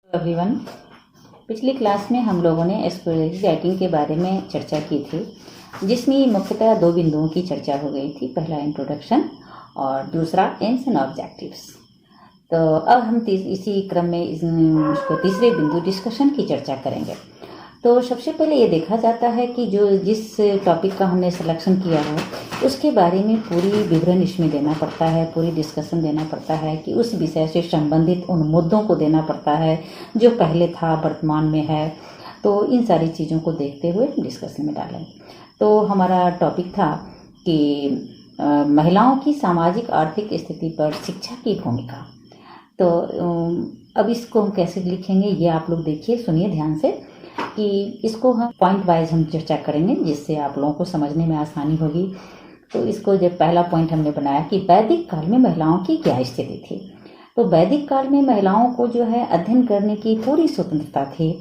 Everyone, पिछली class में हम लोगों ने एक्सप्लोरेटरी राइटिंग के बारे में चर्चा की थी, जिसमें मुख्यतः दो बिंदुओं की चर्चा हो गई थी। पहला इंट्रोडक्शन और दूसरा एम्स एंड ऑब्जेक्टिव्स। तो अब हम इसी क्रम में इसको तीसरे बिंदु डिस्कशन की चर्चा करेंगे। तो सबसे पहले ये देखा जाता है कि जिस टॉपिक का हमने सिलेक्शन किया है उसके बारे में पूरी विवरण इसमें देना पड़ता है, पूरी डिस्कशन देना पड़ता है कि उस विषय से संबंधित उन मुद्दों को देना पड़ता है जो पहले था, वर्तमान में है। तो इन सारी चीज़ों को देखते हुए डिस्कशन में डालें। तो हमारा टॉपिक था कि महिलाओं की सामाजिक आर्थिक स्थिति पर शिक्षा की भूमिका। तो अब इसको हम कैसे लिखेंगे ये आप लोग देखिए, सुनिए ध्यान से कि इसको हम पॉइंट वाइज हम चर्चा करेंगे, जिससे आप लोगों को समझने में आसानी होगी। तो इसको जब पहला पॉइंट हमने बनाया कि वैदिक काल में महिलाओं की क्या स्थिति थी, तो वैदिक काल में महिलाओं को जो है अध्ययन करने की पूरी स्वतंत्रता थी,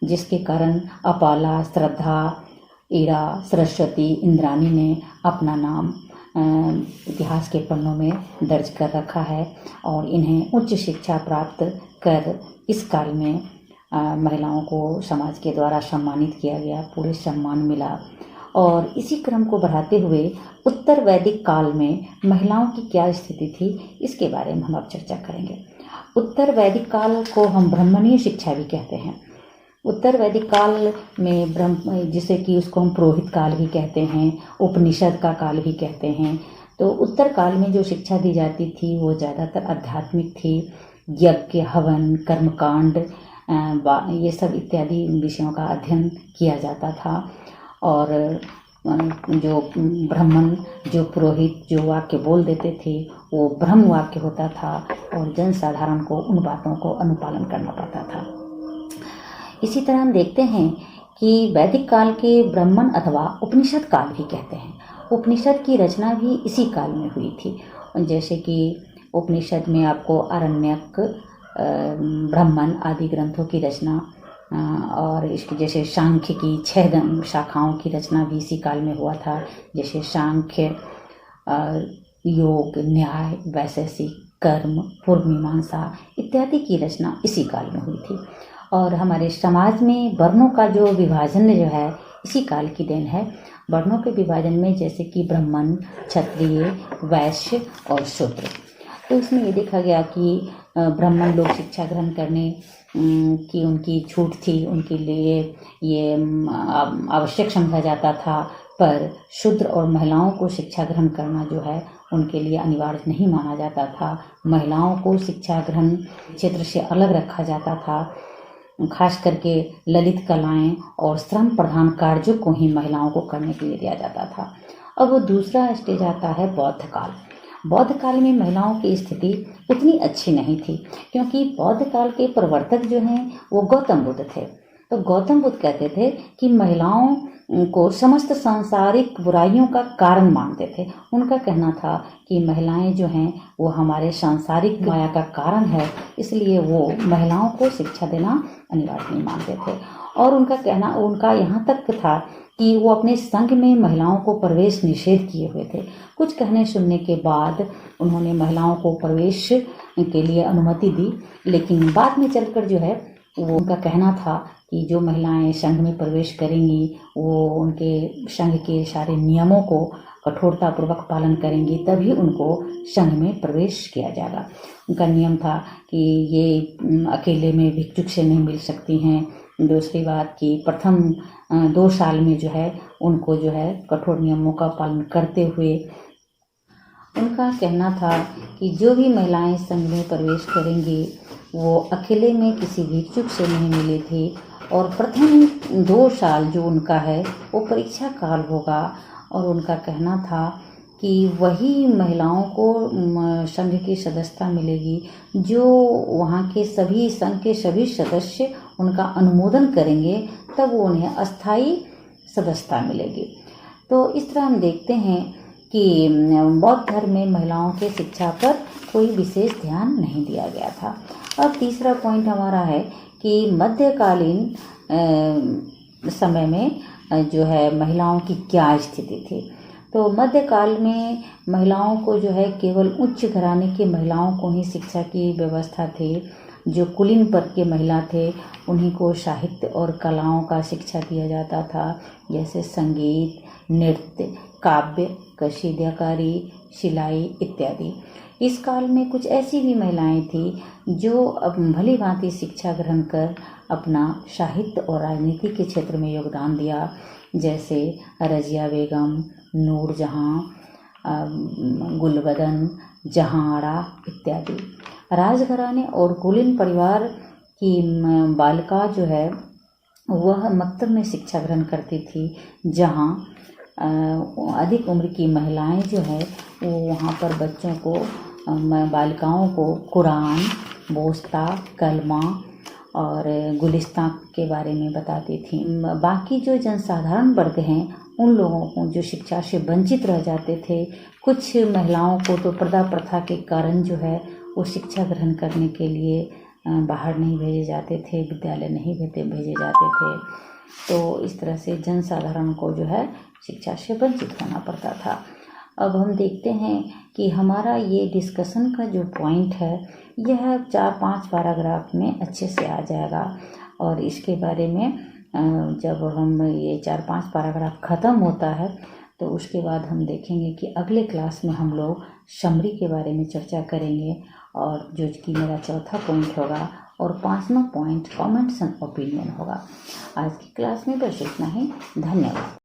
जिसके कारण अपाला, श्रद्धा, ईरा, सरस्वती, इंद्राणी ने अपना नाम इतिहास के पन्नों में दर्ज कर रखा है और इन्हें उच्च शिक्षा प्राप्त कर इस काल में महिलाओं को समाज के द्वारा सम्मानित किया गया, पूरे सम्मान मिला। और इसी क्रम को बढ़ाते हुए उत्तर वैदिक काल में महिलाओं की क्या स्थिति थी, इसके बारे में हम अब चर्चा करेंगे। उत्तर वैदिक काल को हम ब्राह्मणीय शिक्षा भी कहते हैं। उत्तर वैदिक काल में जिसे कि उसको हम पुरोहित काल भी कहते हैं, उपनिषद का काल भी कहते हैं। तो उत्तर काल में जो शिक्षा दी जाती थी वो ज़्यादातर आध्यात्मिक थी। यज्ञ, हवन, कर्मकांड, ये सब इत्यादि विषयों का अध्ययन किया जाता था। और जो ब्राह्मण, जो पुरोहित जो वाक्य बोल देते थे वो ब्रह्म वाक्य होता था और जनसाधारण को उन बातों को अनुपालन करना पड़ता था। इसी तरह हम देखते हैं कि वैदिक काल के ब्राह्मण अथवा उपनिषद काल भी कहते हैं। उपनिषद की रचना भी इसी काल में हुई थी। जैसे कि उपनिषद में आपको आरण्यक, ब्राह्मण आदि ग्रंथों की रचना और इसकी जैसे सांख्य की 6 शाखाओं की रचना भी इसी काल में हुआ था। जैसे सांख्य, योग, न्याय, वैशेषिक, कर्म, पूर्व मीमांसा इत्यादि की रचना इसी काल में हुई थी। और हमारे समाज में वर्णों का जो विभाजन जो है इसी काल की देन है। वर्णों के विभाजन में जैसे कि ब्राह्मण, क्षत्रिय, वैश्य और शूद्र। तो इसमें ये देखा गया कि ब्राह्मण लोग शिक्षा ग्रहण करने की उनकी छूट थी, उनके लिए ये आवश्यक समझा जाता था। पर शूद्र और महिलाओं को शिक्षा ग्रहण करना जो है उनके लिए अनिवार्य नहीं माना जाता था। महिलाओं को शिक्षा ग्रहण क्षेत्र से अलग रखा जाता था। खास करके ललित कलाएं और श्रम प्रधान कार्यों को ही महिलाओं को करने के लिए दिया जाता था। अब दूसरा स्टेज आता है बौद्ध काल। बौद्ध काल में महिलाओं की स्थिति उतनी अच्छी नहीं थी, क्योंकि बौद्ध काल के प्रवर्तक जो हैं वो गौतम बुद्ध थे। तो गौतम बुद्ध कहते थे कि महिलाओं को समस्त सांसारिक बुराइयों का कारण मानते थे। उनका कहना था कि महिलाएं जो हैं वो हमारे सांसारिक माया का कारण है, इसलिए वो महिलाओं को शिक्षा देना अनिवार्य नहीं मानते थे। और उनका यहाँ तक था कि वो अपने संघ में महिलाओं को प्रवेश निषेध किए हुए थे। कुछ कहने सुनने के बाद उन्होंने महिलाओं को प्रवेश के लिए अनुमति दी, लेकिन बाद में चलकर जो है वो उनका कहना था कि जो महिलाएं संघ में प्रवेश करेंगी वो उनके संघ के सारे नियमों को कठोरतापूर्वक पालन करेंगी, तभी उनको संघ में प्रवेश किया जाएगा। उनका नियम था कि ये अकेले में भिक्षुक से नहीं मिल सकती हैं। दूसरी बात कि प्रथम 2 साल में जो है उनको जो है कठोर नियमों का पालन करते हुए उनका कहना था कि जो भी महिलाएं संघ में प्रवेश करेंगी वो अकेले में किसी भिक्षुक से नहीं मिली थी। और प्रथम 2 साल जो उनका है वो परीक्षा काल होगा। और उनका कहना था कि वही महिलाओं को संघ की सदस्यता मिलेगी जो वहाँ के सभी संघ के सभी सदस्य उनका अनुमोदन करेंगे, तब वो उन्हें अस्थायी सदस्यता मिलेगी। तो इस तरह हम देखते हैं कि बौद्ध धर्म में महिलाओं के शिक्षा पर कोई विशेष ध्यान नहीं दिया गया था। अब तीसरा पॉइंट हमारा है कि मध्यकालीन समय में जो है महिलाओं की क्या स्थिति थी। तो मध्यकाल में महिलाओं को जो है केवल उच्च घराने की महिलाओं को ही शिक्षा की व्यवस्था थी। जो कुलीन वर्ग के महिला थे उन्हीं को साहित्य और कलाओं का शिक्षा दिया जाता था, जैसे संगीत, नृत्य, काव्य, कशीदाकारी, सिलाई इत्यादि। इस काल में कुछ ऐसी भी महिलाएं थी जो अब भली भांति शिक्षा ग्रहण कर अपना साहित्य और राजनीति के क्षेत्र में योगदान दिया, जैसे रजिया बेगम, नूरजहां, गुलबदन, जहांआरा इत्यादि। राजघराने और कुलीन परिवार की बालिका जो है वह मक्तब में शिक्षा ग्रहण करती थी, जहां अधिक उम्र की महिलाएं जो है वो वहाँ पर बच्चों को बालिकाओं को कुरान, बोस्ता, कलमा और गुलिस्तां के बारे में बताती थी। बाकी जो जनसाधारण वर्ग हैं उन लोगों को जो शिक्षा से वंचित रह जाते थे, कुछ महिलाओं को तो पर्दा प्रथा के कारण जो है वो शिक्षा ग्रहण करने के लिए बाहर नहीं भेजे जाते थे, विद्यालय नहीं भेजे जाते थे। तो इस तरह से जनसाधारण को जो है शिक्षा से वंचित होना पड़ता था। अब हम देखते हैं कि हमारा ये डिस्कशन का जो पॉइंट है यह 4-5 पैराग्राफ में अच्छे से आ जाएगा, और इसके बारे में जब हम ये 4-5 पैराग्राफ ख़त्म होता है तो उसके बाद हम देखेंगे कि अगले क्लास में हम लोग समरी के बारे में चर्चा करेंगे, और जो कि मेरा चौथा पॉइंट होगा, और 5वां पॉइंट कमेंट्स एंड ओपिनियन होगा। आज की क्लास में बस इतना ही। धन्यवाद।